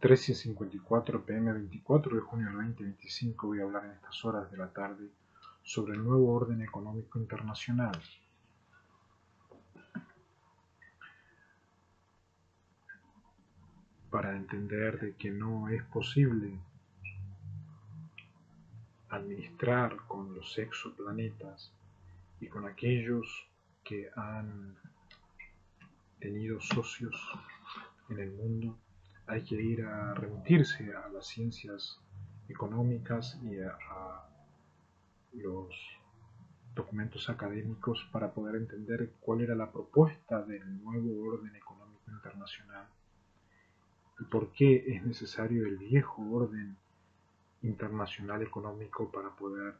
13:54 p.m. 24 de junio del 2025 voy a hablar en estas horas de la tarde sobre el nuevo orden económico internacional. Para entender de que no es posible administrar con los exoplanetas y con aquellos que han tenido socios en el mundo, hay que ir a remitirse a las ciencias económicas y a los documentos académicos para poder entender cuál era la propuesta del nuevo orden económico internacional y por qué es necesario el viejo orden internacional económico para poder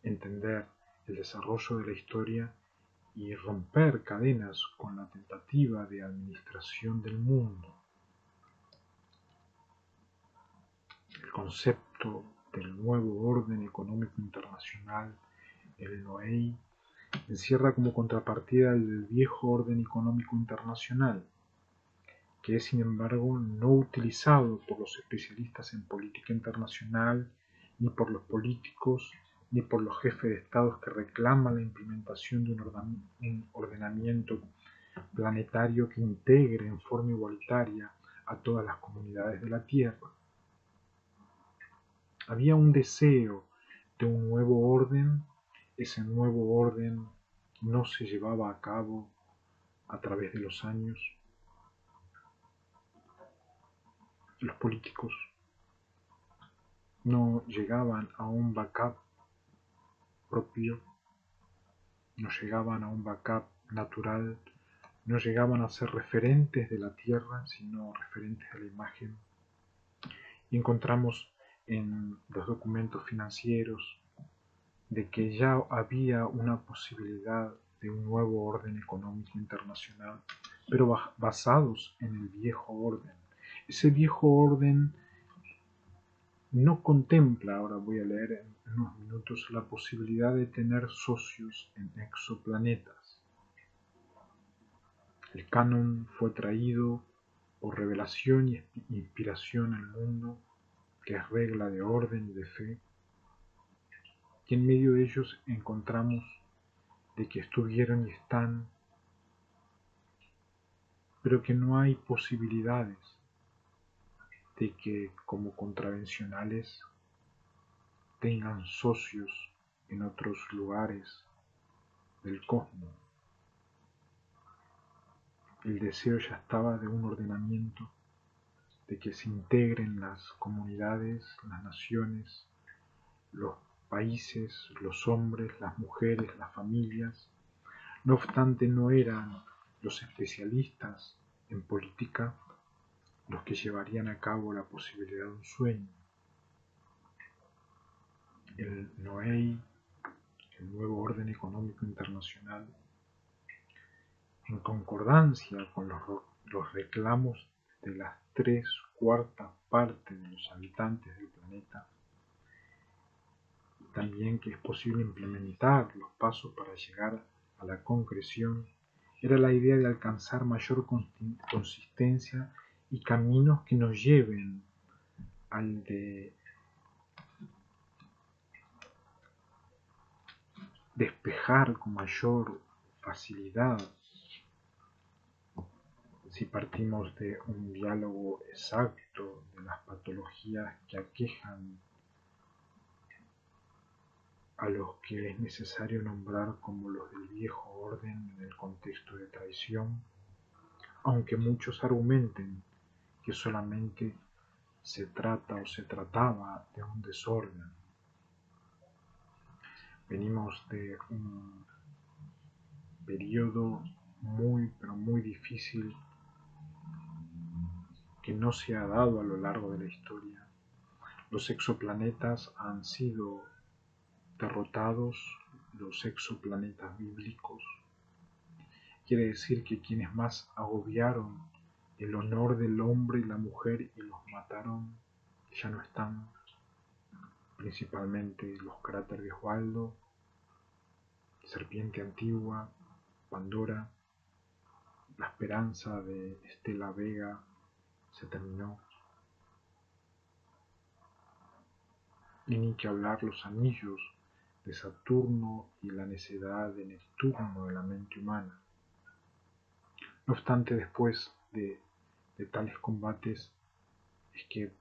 entender el desarrollo de la historia y romper cadenas con la tentativa de administración del mundo. El concepto del nuevo orden económico internacional, el NOEI, encierra como contrapartida el del viejo orden económico internacional, que es sin embargo no utilizado por los especialistas en política internacional, ni por los políticos, ni por los jefes de estados que reclaman la implementación de un ordenamiento planetario que integre en forma igualitaria a todas las comunidades de la Tierra. Había un deseo de un nuevo orden. Ese nuevo orden no se llevaba a cabo a través de los años. Los políticos no llegaban a un backup propio, no llegaban a un backup natural, no llegaban a ser referentes de la Tierra, sino referentes de la imagen. Y encontramos en los documentos financieros de que ya había una posibilidad de un nuevo orden económico internacional, pero basados en el viejo orden. Ese viejo orden no contempla, ahora voy a leer en unos minutos, la posibilidad de tener socios en exoplanetas. El canon fue traído por revelación y inspiración al mundo, que es regla de orden y de fe, y en medio de ellos encontramos de que estuvieron y están, pero que no hay posibilidades de que como contravencionales tengan socios en otros lugares del cosmos. El deseo ya estaba de un ordenamiento, de que se integren las comunidades, las naciones, los países, los hombres, las mujeres, las familias. No obstante, no eran los especialistas en política los que llevarían a cabo la posibilidad de un sueño. El NOEI, el nuevo orden económico internacional, en concordancia con los reclamos de las 3/4 partes de los habitantes del planeta, y también que es posible implementar los pasos para llegar a la concreción, era la idea de alcanzar mayor consistencia y caminos que nos lleven al de despejar con mayor facilidad. Si partimos de un diálogo exacto de las patologías que aquejan a los que es necesario nombrar como los del viejo orden en el contexto de traición, aunque muchos argumenten que solamente se trata o se trataba de un desorden. Venimos de un periodo muy, pero muy difícil que no se ha dado a lo largo de la historia. Los exoplanetas han sido derrotados, los exoplanetas bíblicos. Quiere decir que quienes más agobiaron el honor del hombre y la mujer y los mataron ya no están, principalmente los cráteres de Osvaldo, Serpiente Antigua, Pandora. La esperanza de Estela Vega se terminó. y ni que hablar los anillos de Saturno y la necedad de Neptuno de la mente humana. No obstante, después de tales combates es que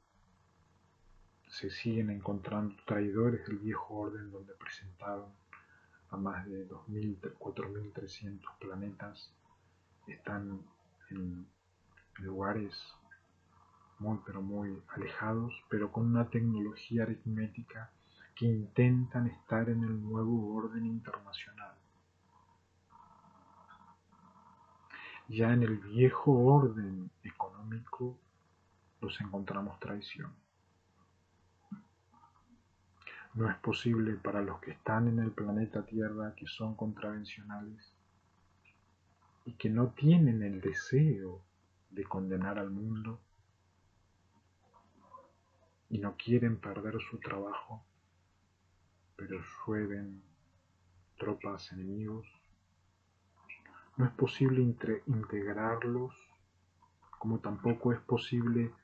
se siguen encontrando traidores del viejo orden, donde presentaron a más de 4.300 planetas. Están en lugares muy pero muy alejados, pero con una tecnología aritmética que intentan estar en el nuevo orden internacional. Ya en el viejo orden económico los encontramos traición. No es posible para los que están en el planeta Tierra, que son contravencionales y que no tienen el deseo de condenar al mundo y no quieren perder su trabajo, pero llueven tropas enemigos. No es posible integrarlos, como tampoco es posible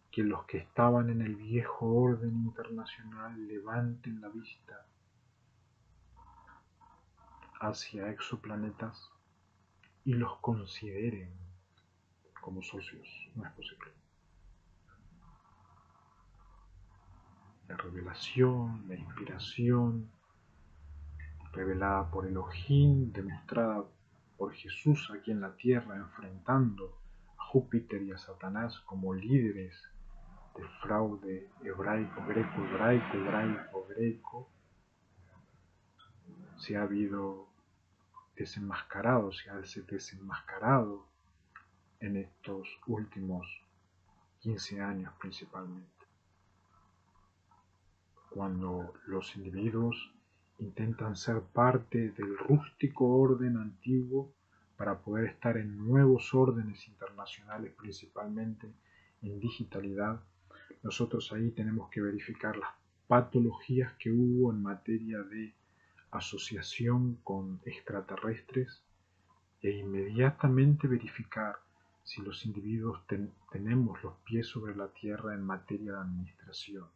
que los que estaban en el viejo orden internacional levanten la vista hacia exoplanetas y los consideren como socios. No es posible. La revelación, la inspiración revelada por Elohim, demostrada por Jesús aquí en la tierra, enfrentando a Júpiter y a Satanás como líderes del fraude hebraico, greco, se ha desenmascarado en estos últimos 15 años principalmente, cuando los individuos intentan ser parte del rústico orden antiguo para poder estar en nuevos órdenes internacionales, principalmente en digitalidad. Nosotros ahí tenemos que verificar las patologías que hubo en materia de asociación con extraterrestres e inmediatamente verificar si los individuos tenemos los pies sobre la tierra en materia de administración.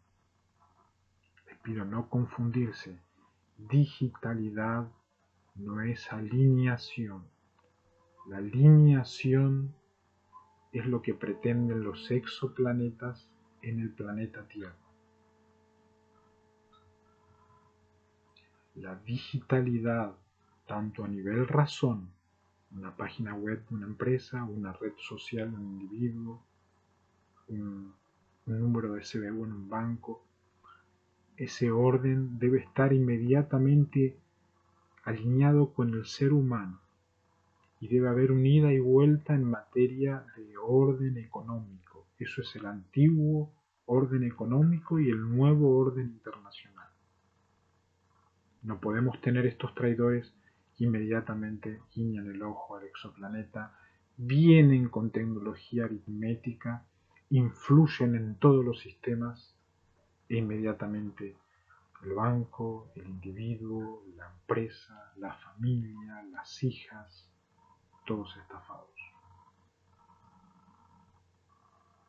Les pido no confundirse. Digitalidad no es alineación. La alineación es lo que pretenden los exoplanetas en el planeta Tierra. La digitalidad, tanto a nivel razón, una página web de una empresa, una red social de un individuo, un número de CBU en un banco, ese orden debe estar inmediatamente alineado con el ser humano y debe haber un ida y vuelta en materia de orden económico. Eso es el antiguo orden económico y el nuevo orden internacional. No podemos tener estos traidores que inmediatamente guiñan el ojo al exoplaneta, vienen con tecnología aritmética, influyen en todos los sistemas e inmediatamente el banco, el individuo, la empresa, la familia, las hijas, todos estafados.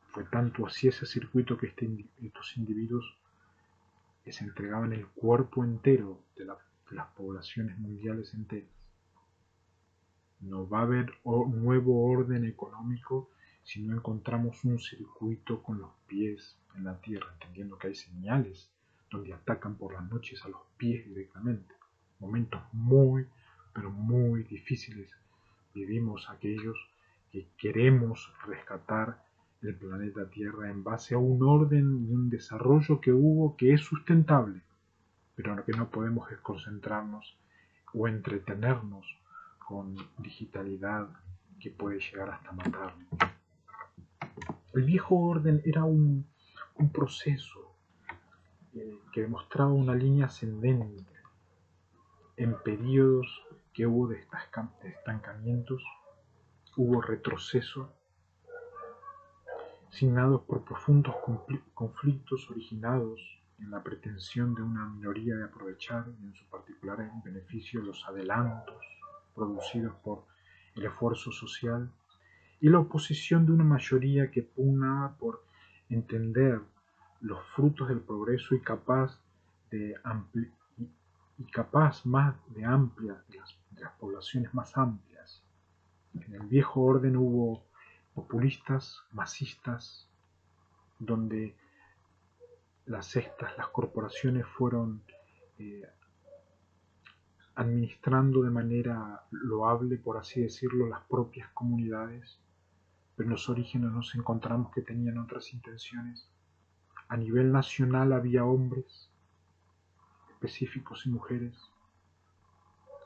Fue tanto así ese circuito que estos individuos se entregaban el cuerpo entero de las poblaciones mundiales enteras. No va a haber nuevo orden económico si no encontramos un circuito con los pies en la tierra, entendiendo que hay señales donde atacan por las noches a los pies directamente. Momentos muy, pero muy difíciles vivimos aquellos que queremos rescatar el planeta Tierra en base a un orden y un desarrollo que hubo que es sustentable, pero que no podemos concentrarnos o entretenernos con digitalidad que puede llegar hasta matarnos. El viejo orden era un proceso que demostraba una línea ascendente en periodos que hubo de estancamientos, hubo retroceso, signados por profundos conflictos originados en la pretensión de una minoría de aprovechar, en su particular en beneficio, los adelantos producidos por el esfuerzo social, y la oposición de una mayoría que pugnaba por entender los frutos del progreso y capaz más de amplias, de las poblaciones más amplias. En el viejo orden hubo populistas, masistas, donde las sectas, las corporaciones fueron administrando de manera loable, por así decirlo, las propias comunidades, pero en los orígenes nos encontramos que tenían otras intenciones. A nivel nacional había hombres específicos y mujeres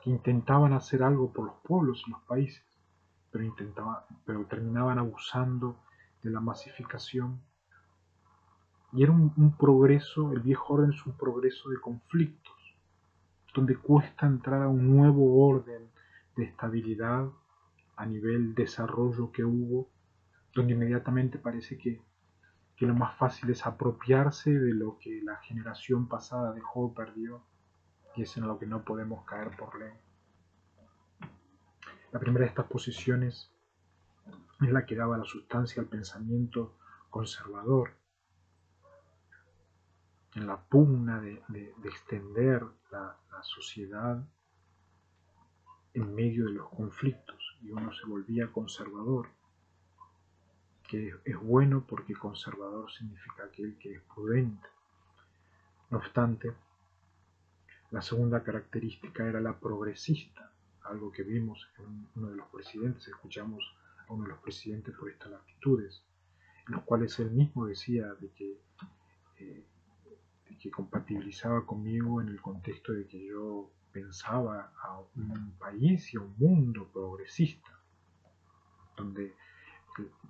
que intentaban hacer algo por los pueblos y los países, pero terminaban abusando de la masificación. Y era un progreso, el viejo orden es un progreso de conflictos, donde cuesta entrar a un nuevo orden de estabilidad a nivel desarrollo que hubo, donde inmediatamente parece que lo más fácil es apropiarse de lo que la generación pasada dejó o perdió, y es en lo que no podemos caer por ley. La primera de estas posiciones es la que daba la sustancia al pensamiento conservador, en la pugna de extender la sociedad en medio de los conflictos, y uno se volvía conservador, que es bueno porque conservador significa aquel que es prudente. No obstante, la segunda característica era la progresista, algo que vimos en uno de los presidentes, escuchamos a uno de los presidentes por estas actitudes, en los cuales él mismo decía de que compatibilizaba conmigo en el contexto de que yo pensaba a un país y a un mundo progresista, donde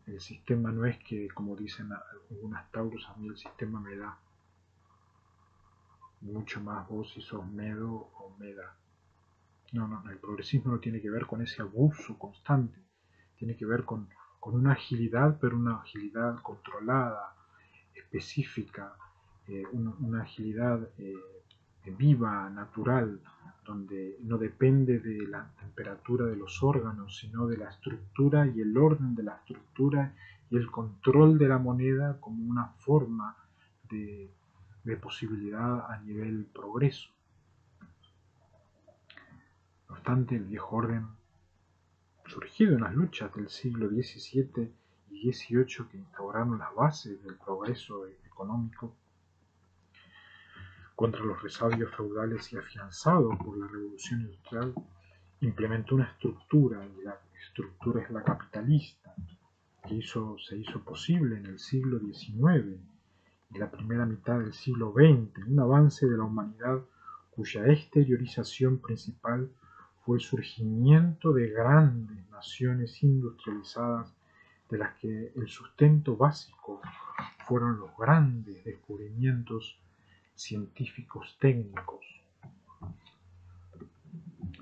el sistema no es que, como dicen algunas tauros, a mí el sistema me da, mucho más vos si sos medo o meda. No, el progresismo no tiene que ver con ese abuso constante, tiene que ver con una agilidad, pero una agilidad controlada, específica, una agilidad viva, natural, donde no depende de la temperatura de los órganos, sino de la estructura y el orden de la estructura y el control de la moneda como una forma de posibilidad a nivel progreso. No obstante, el viejo orden, surgido en las luchas del siglo XVII y XVIII que instauraron las bases del progreso económico, contra los resabios feudales y afianzado por la revolución industrial, implementó una estructura, y la estructura es la capitalista, que se hizo posible en el siglo XIX y la primera mitad del siglo XX, un avance de la humanidad cuya exteriorización principal fue el surgimiento de grandes naciones industrializadas, de las que el sustento básico fueron los grandes descubrimientos científicos técnicos.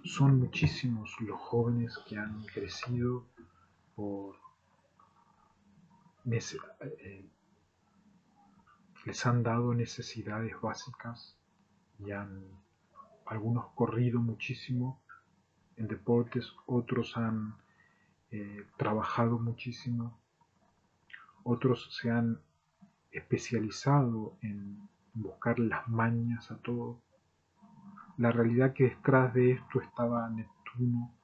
Son muchísimos los jóvenes que han crecido por les han dado necesidades básicas y han algunos corrido muchísimo en deportes, otros han trabajado muchísimo, otros se han especializado en buscar las mañas a todo. La realidad que detrás de esto estaba Neptuno,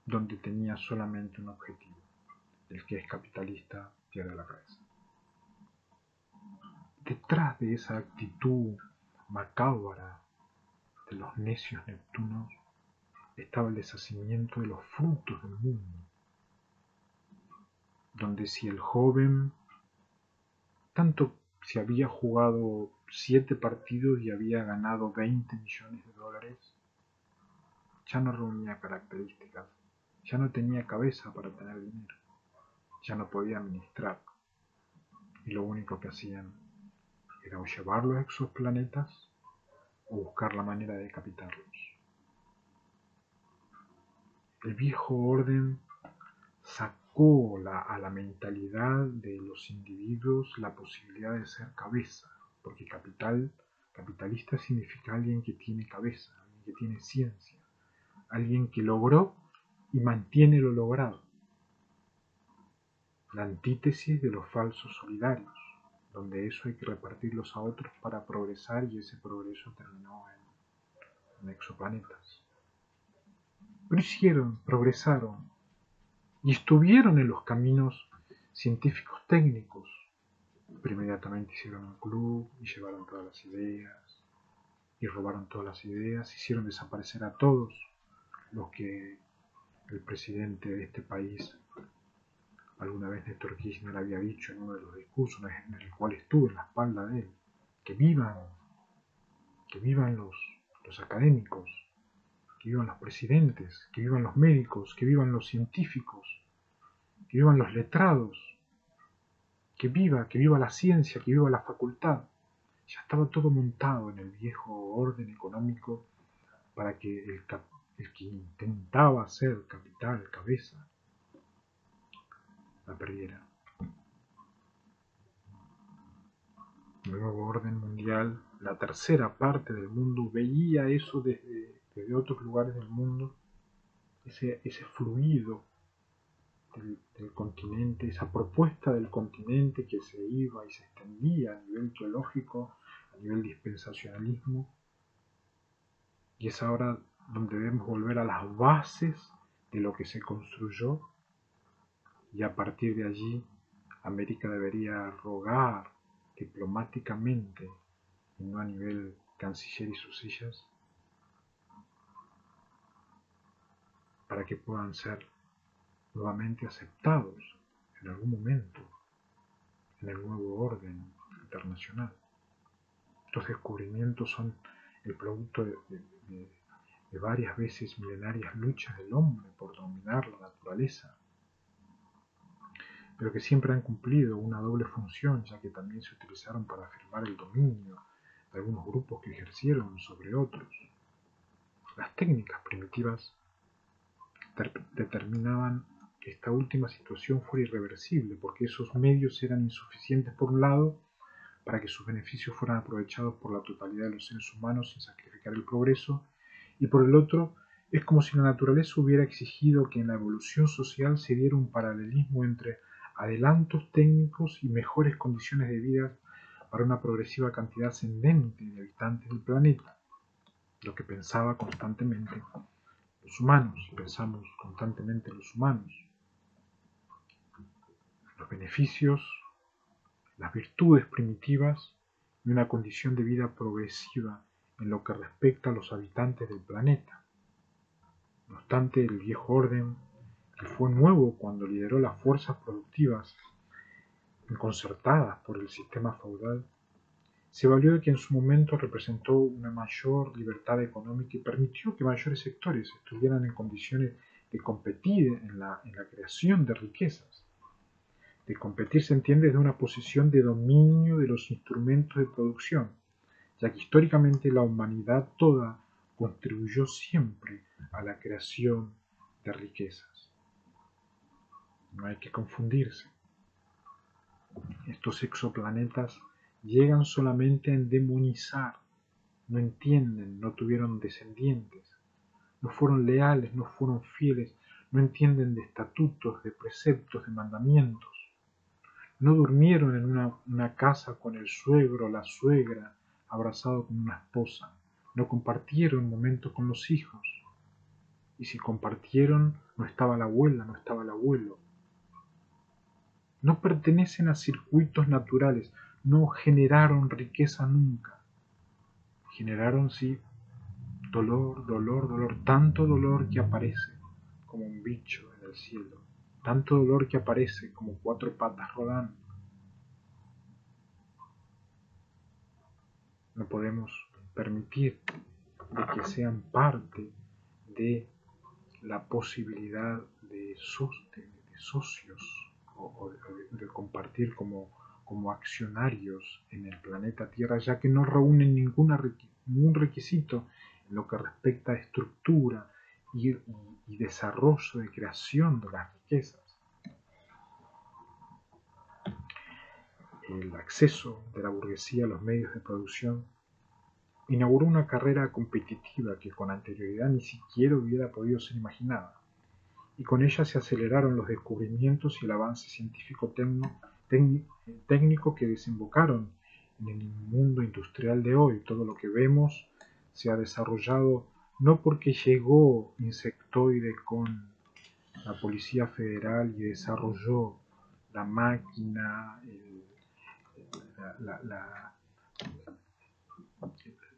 donde tenía solamente un objetivo: el que es capitalista pierde la cabeza. Detrás de esa actitud macabra de los necios neptunos estaba el deshacimiento de los frutos del mundo, donde si el joven, tanto si había jugado 7 partidos y había ganado 20 millones de dólares, ya no reunía características, ya no tenía cabeza para tener dinero, ya no podía administrar, y lo único que hacían era o llevarlo a exoplanetas o buscar la manera de decapitarlos. El viejo orden sacó a la mentalidad de los individuos la posibilidad de ser cabeza, porque capitalista significa alguien que tiene cabeza, alguien que tiene ciencia, alguien que logró y mantiene lo logrado. La antítesis de los falsos solidarios. donde eso hay que repartirlos a otros para progresar, y ese progreso terminó en exoplanetas. Pero hicieron, progresaron y estuvieron en los caminos científicos técnicos. Pero inmediatamente hicieron un club y llevaron todas las ideas y robaron todas las ideas, hicieron desaparecer a todos los que el presidente de este país, alguna vez Néstor Kirchner, había dicho en uno de los discursos en el cual estuve en la espalda de él: que vivan los académicos, que vivan los presidentes, que vivan los médicos, que vivan los científicos, que vivan los letrados, que viva la ciencia, que viva la facultad. Ya estaba todo montado en el viejo orden económico para que el que intentaba ser capital, cabeza, la perdiera. El nuevo orden mundial, la tercera parte del mundo, veía eso desde otros lugares del mundo, ese fluido del continente, esa propuesta del continente que se iba y se extendía a nivel teológico, a nivel dispensacionalismo, y es ahora donde debemos volver a las bases de lo que se construyó, y a partir de allí América debería rogar diplomáticamente, y no a nivel canciller y sus sillas, para que puedan ser nuevamente aceptados en algún momento en el nuevo orden internacional. Estos descubrimientos son el producto de varias veces milenarias luchas del hombre por dominar la naturaleza, pero que siempre han cumplido una doble función, ya que también se utilizaron para afirmar el dominio de algunos grupos que ejercieron sobre otros. Las técnicas primitivas determinaban que esta última situación fuera irreversible, porque esos medios eran insuficientes por un lado para que sus beneficios fueran aprovechados por la totalidad de los seres humanos sin sacrificar el progreso, y por el otro es como si la naturaleza hubiera exigido que en la evolución social se diera un paralelismo entre adelantos técnicos y mejores condiciones de vida para una progresiva cantidad ascendente de habitantes del planeta, lo que pensaba constantemente los humanos, y pensamos constantemente los humanos. Los beneficios, las virtudes primitivas y una condición de vida progresiva en lo que respecta a los habitantes del planeta. No obstante, el viejo orden, que fue nuevo cuando lideró las fuerzas productivas concertadas por el sistema feudal, se valió de que en su momento representó una mayor libertad económica y permitió que mayores sectores estuvieran en condiciones de competir en la creación de riquezas. De competir se entiende desde una posición de dominio de los instrumentos de producción, ya que históricamente la humanidad toda contribuyó siempre a la creación de riquezas. No hay que confundirse. Estos exoplanetas llegan solamente a endemonizar, no entienden, no tuvieron descendientes, no fueron leales, no fueron fieles, no entienden de estatutos, de preceptos, de mandamientos. No durmieron en una casa con el suegro o la suegra abrazado con una esposa. No compartieron momentos con los hijos. Y si compartieron, no estaba la abuela, no estaba el abuelo. No pertenecen a circuitos naturales, no generaron riqueza nunca. Generaron, sí, dolor, dolor, dolor, tanto dolor que aparece como un bicho en el cielo, tanto dolor que aparece como cuatro patas rodando. No podemos permitir de que sean parte de la posibilidad de socios o de compartir como accionarios en el planeta Tierra, ya que no reúnen ningún requisito en lo que respecta a estructura y desarrollo de creación de las riquezas. El acceso de la burguesía a los medios de producción inauguró una carrera competitiva que con anterioridad ni siquiera hubiera podido ser imaginada, y con ella se aceleraron los descubrimientos y el avance científico técnicos que desembocaron en el mundo industrial de hoy. Todo lo que vemos se ha desarrollado no porque llegó insectoide con la Policía Federal y desarrolló la máquina,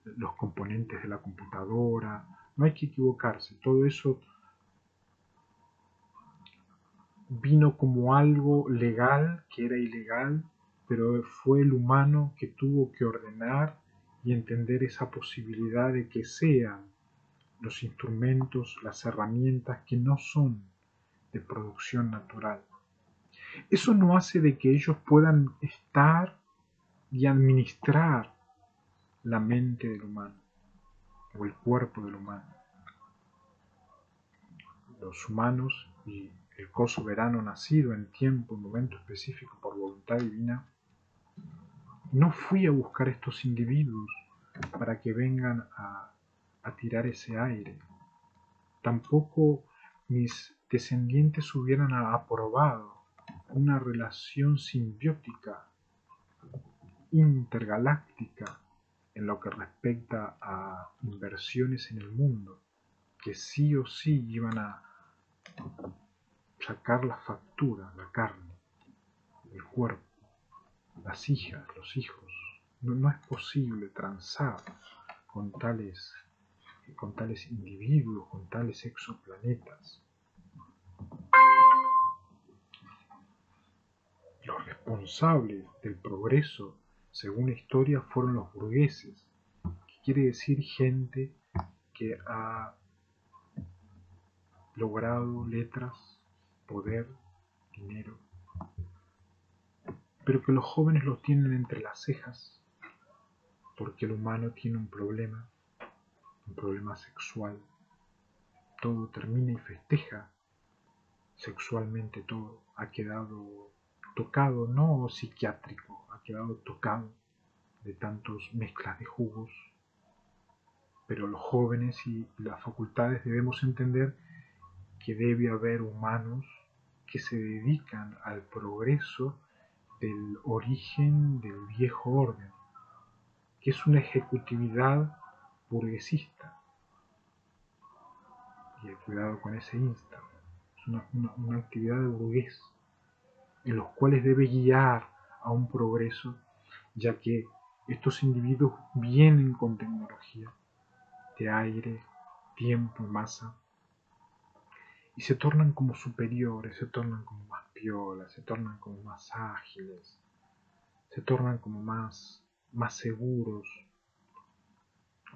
los componentes de la computadora. No hay que equivocarse, todo eso vino como algo legal, que era ilegal, pero fue el humano que tuvo que ordenar y entender esa posibilidad de que sean los instrumentos, las herramientas que no son de producción natural. Eso no hace de que ellos puedan estar y administrar la mente del humano o el cuerpo del humano. Los humanos y el co-soberano nacido en tiempo, en momento específico por voluntad divina, no fui a buscar estos individuos para que vengan a tirar ese aire. Tampoco mis descendientes hubieran aprobado una relación simbiótica, intergaláctica, en lo que respecta a inversiones en el mundo, que sí o sí iban a sacar la factura, la carne, el cuerpo, las hijas, los hijos. No es posible transar con tales individuos, con tales exoplanetas. Los responsables del progreso, según la historia, fueron los burgueses, que quiere decir gente que ha logrado letras, poder, dinero, pero que los jóvenes los tienen entre las cejas, porque el humano tiene un problema sexual. Todo termina y festeja sexualmente todo. Ha quedado tocado, no psiquiátrico, ha quedado tocado de tantas mezclas de jugos. Pero los jóvenes y las facultades debemos entender que debe haber humanos que se dedican al progreso del origen del viejo orden, que es una ejecutividad burguesista. Y cuidado con ese insta, es una actividad de burgués, en los cuales debe guiar a un progreso, ya que estos individuos vienen con tecnología de aire, tiempo, masa, y se tornan como superiores, se tornan como más piolas, se tornan como más ágiles, se tornan como más seguros.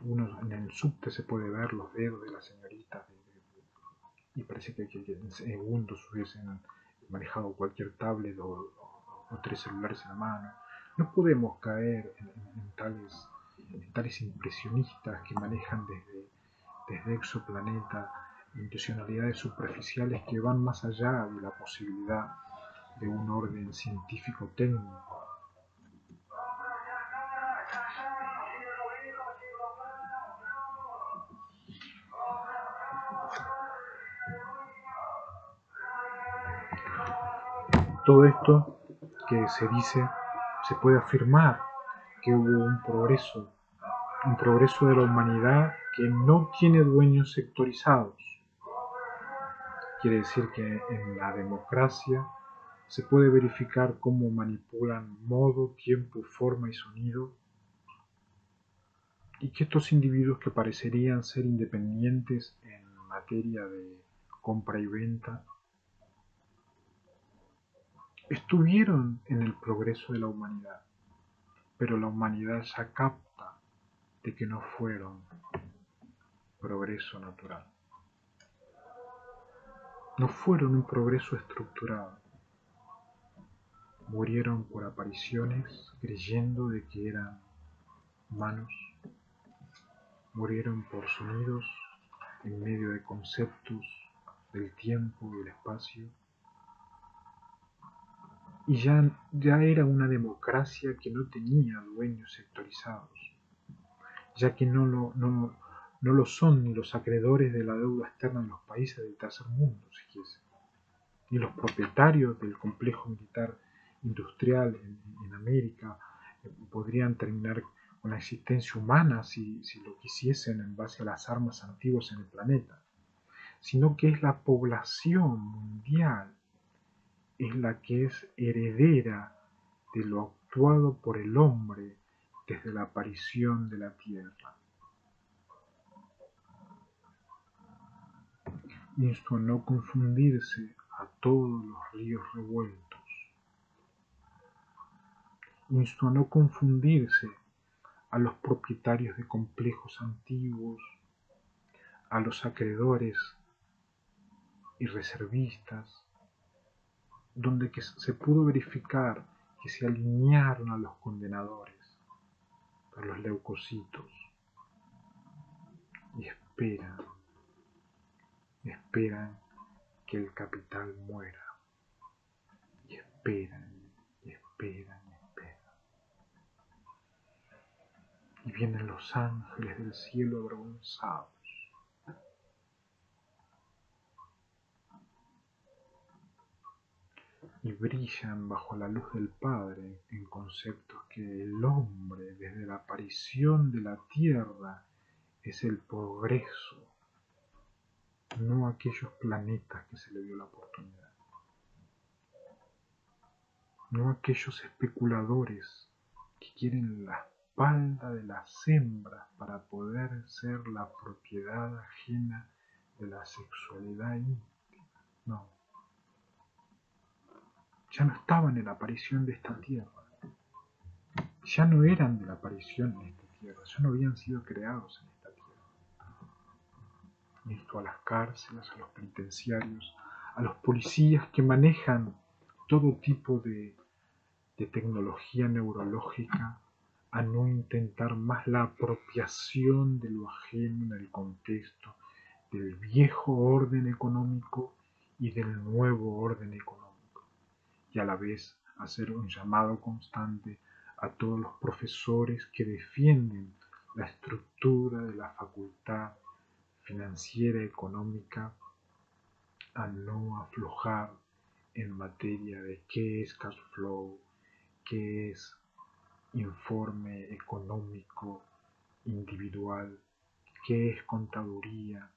En el subte se puede ver los dedos de las señoritas y parece que en segundos hubiesen manejado cualquier tablet o 3 celulares en la mano. No podemos caer en tales impresionistas que manejan desde exoplaneta intencionalidades superficiales que van más allá de la posibilidad de un orden científico técnico. Todo esto que se dice, se puede afirmar que hubo un progreso de la humanidad que no tiene dueños sectorizados. Quiere decir que en la democracia se puede verificar cómo manipulan modo, tiempo, forma y sonido, y que estos individuos que parecerían ser independientes en materia de compra y venta estuvieron en el progreso de la humanidad, pero la humanidad ya capta de que no fueron progreso natural. No fueron un progreso estructurado. Murieron por apariciones creyendo de que eran humanos. Murieron por sonidos en medio de conceptos del tiempo y el espacio. Y ya era una democracia que no tenía dueños sectorizados, ya que no lo son ni los acreedores de la deuda externa en los países del tercer mundo, si quieres, ni los propietarios del complejo militar industrial en América, podrían terminar con la existencia humana si lo quisiesen en base a las armas antiguas en el planeta, sino que es la población mundial, es la que es heredera de lo actuado por el hombre desde la aparición de la Tierra. Insto a no confundirse a todos los ríos revueltos. Insto a no confundirse a los propietarios de complejos antiguos, a los acreedores y reservistas, donde se pudo verificar que se alinearon a los condenadores, a los leucocitos, y esperan que el capital muera, y esperan, y esperan, y esperan. Y vienen los ángeles del cielo avergonzados, y brillan bajo la luz del Padre en conceptos que el hombre desde la aparición de la tierra es el progreso, no aquellos planetas que se le dio la oportunidad, no aquellos especuladores que quieren la espalda de las hembras para poder ser la propiedad ajena de la sexualidad íntima. No. Ya no estaban en la aparición de esta tierra. Ya no eran de la aparición en esta tierra. Ya no habían sido creados en esta tierra. Esto a las cárceles, a los penitenciarios, a los policías que manejan todo tipo de tecnología neurológica, a no intentar más la apropiación de lo ajeno en el contexto del viejo orden económico y del nuevo orden económico, y a la vez hacer un llamado constante a todos los profesores que defienden la estructura de la facultad financiera económica a no aflojar en materia de qué es cash flow, qué es informe económico individual, qué es contaduría,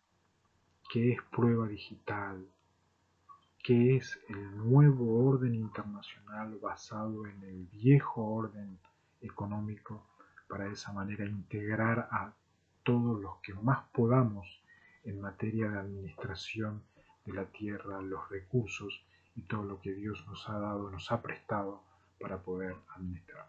qué es prueba digital, qué es el nuevo orden internacional basado en el viejo orden económico, para de esa manera integrar a todos los que más podamos en materia de administración de la tierra, los recursos y todo lo que Dios nos ha dado, nos ha prestado para poder administrar.